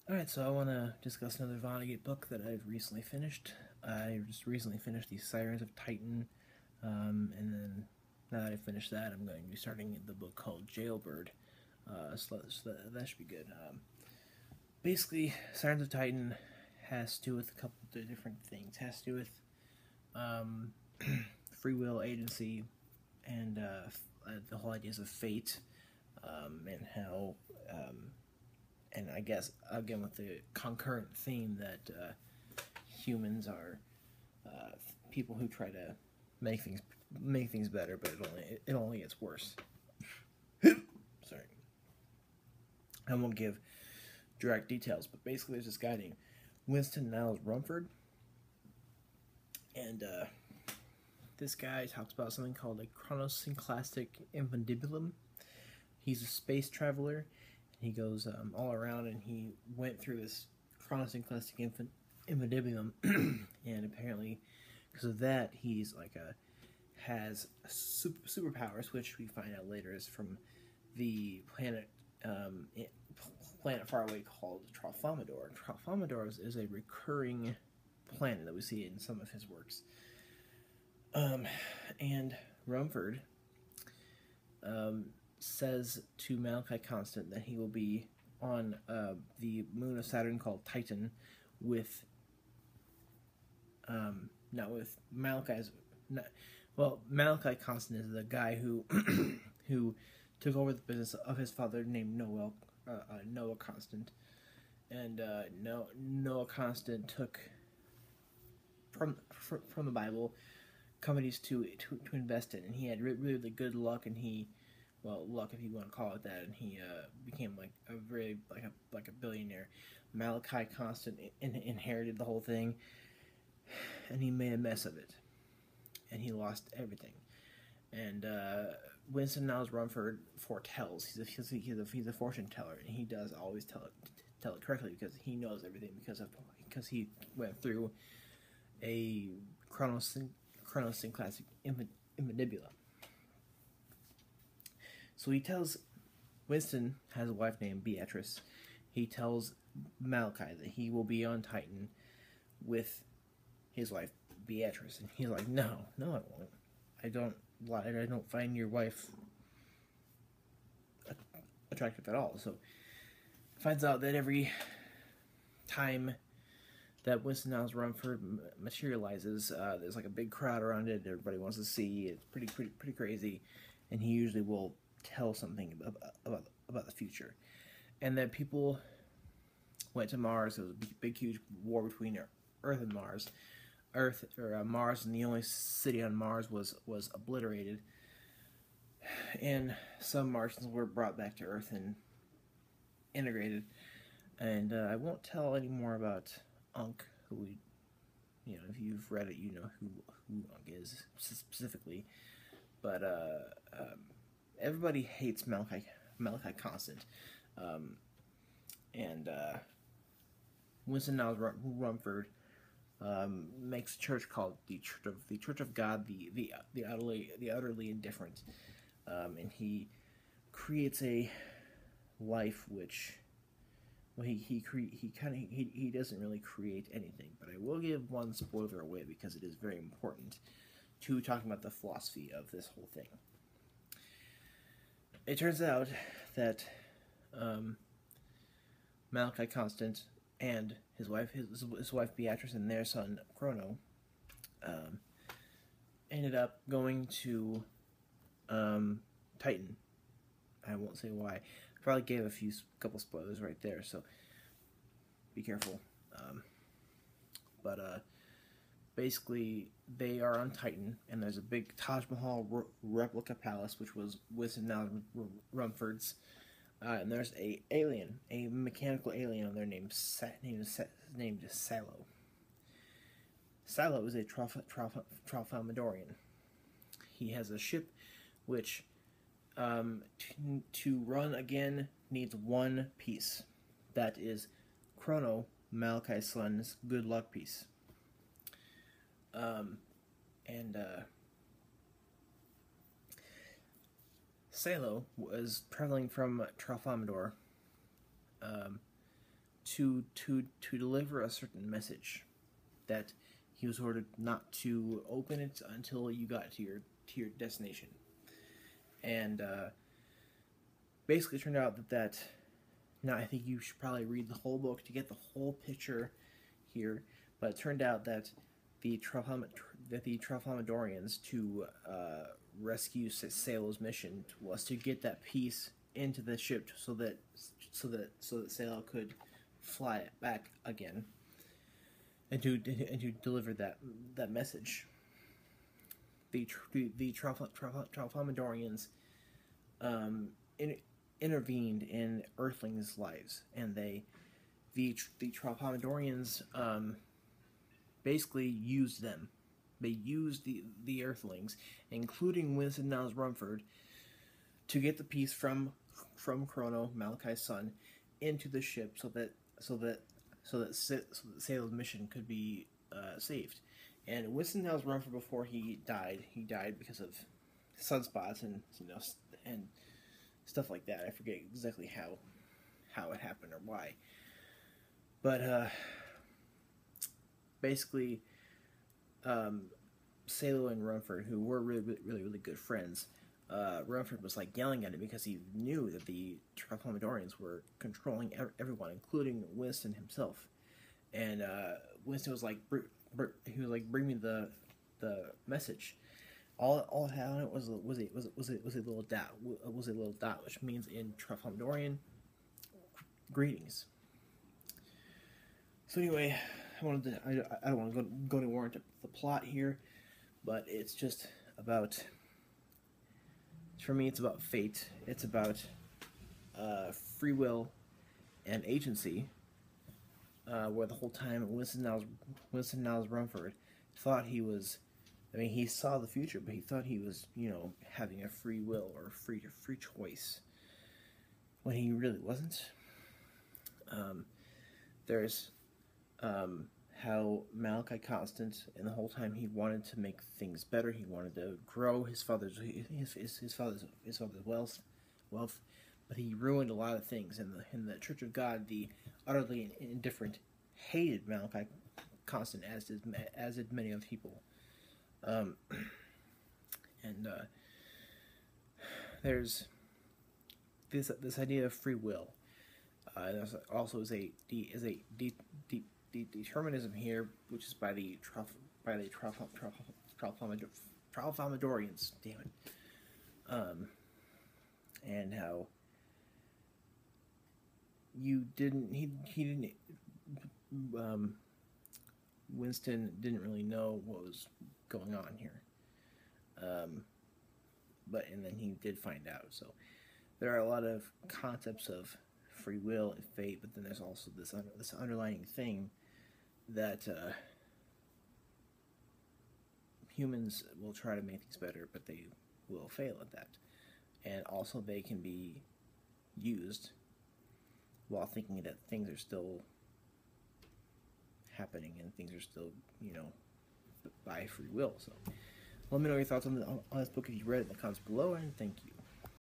Alright, so I want to discuss another Vonnegut book that I've recently finished. I just recently finished the Sirens of Titan, and then now that I finished that, I'm going to be starting the book called Jailbird. So that should be good. Basically, Sirens of Titan has to do with a couple of different things. It has to do with um, free will, agency, and the whole ideas of fate, and how and I guess again with the concurrent theme that humans are people who try to make things better, but it only gets worse. Sorry, I won't give direct details, but basically there's this guy named Winston Niles Rumford, and this guy talks about something called a chronosynclastic infundibulum. He's a space traveler. He goes all around, and he went through this chronosynclastic infundibulum, and apparently, because of that, he's has superpowers, which we find out later is from the planet far away called Tralfamador. Tralfamador is a recurring planet that we see in some of his works. And Rumford says to Malachi Constant that he will be on the moon of Saturn called Titan with not with Malachi's not, well, Malachi Constant is the guy who who took over the business of his father named Noah Constant, and Noah Constant took from the Bible companies to invest in, and he had really good luck, and luck if you want to call it that, and he became like a billionaire. Malachi Constant inherited the whole thing, and he made a mess of it, and he lost everything. And Winston Niles Rumford foretells. He's a fortune teller, and he does always tell it correctly because he knows everything because he went through a chronosynclastic infundibula. So he tells Winston has a wife named Beatrice. He tells Malachi that he will be on Titan with his wife Beatrice, and he's like, no, I won't. I don't find your wife attractive at all. So finds out that every time that Winston Niles Rumford materializes, there's like a big crowd around it. Everybody wants to see. It's pretty crazy, and he usually will tell something about the future. And that people went to Mars. There was a big huge war between Earth and Mars. Mars, and the only city on Mars was obliterated, and some Martians were brought back to Earth and integrated. And I won't tell any more about Unk, who if you've read it, you know who Unk is specifically. But everybody hates Malachi Constant, and Winston Niles Rumford makes a church called the Church of God, the utterly indifferent, and he creates a life which, well, he doesn't really create anything. But I will give one spoiler away because it is very important to talking about the philosophy of this whole thing. It turns out that Malachi Constant and his wife Beatrice and their son Chrono ended up going to Titan. I won't say why. I probably gave a couple spoilers right there, so be careful. But basically, they are on Titan, and there's a big Taj Mahal replica palace, which was Winston Niles Rumford's. And there's a mechanical alien on there named Silo. Silo is a Tralfamadorian. He has a ship which, to run again, needs one piece. That is Chrono, Malachi's son's good luck piece. Salo was traveling from Tralfamador to deliver a certain message that he was ordered not to open it until you got to your destination. And basically, it turned out that now I think you should probably read the whole book to get the whole picture here. But it turned out that the Tralfamadorians to rescue Salo's mission was to get that piece into the ship so that Salo could fly it back again, and to deliver that message. The Tralfamadorians intervened in Earthlings' lives, and the Tralfamadorians basically used them. They used the Earthlings, including Winston Niles Rumford, to get the piece from Chrono, Malachi's son, into the ship so that Salo's mission could be saved. And Winston Niles Rumford, before he died because of sunspots and and stuff like that. I forget exactly how it happened or why. But basically, Salo and Rumford, who were really good friends, Rumford was like yelling at him because he knew that the Tralfamadorians were controlling everyone, including Winston himself. And Winston was like, bring me the message. All it had on it was a little dot, which means in Tralfamadorian, greetings. So anyway, I don't want to go any more into the plot here, but it's just about, for me, it's about fate. It's about free will and agency. Where the whole time Winston Niles Rumford thought he was, he saw the future, but he thought he was, having a free will or free choice, when he really wasn't. There's how Malachi Constant, and the whole time he wanted to make things better. He wanted to grow his father's wealth, but he ruined a lot of things. In the Church of God, the utterly indifferent hated Malachi Constant, as did many other people. There's this idea of free will. There also is a determinism here, which is by the Tralfamadorians. Damn it. And how Winston didn't really know what was going on here. And then he did find out. So there are a lot of concepts of free will and fate, but then there's also this underlying thing that humans will try to make things better, but they will fail at that. And also they can be used while thinking that things are still happening and things are still, by free will. So let me know your thoughts on this book if you read it in the comments below, and thank you.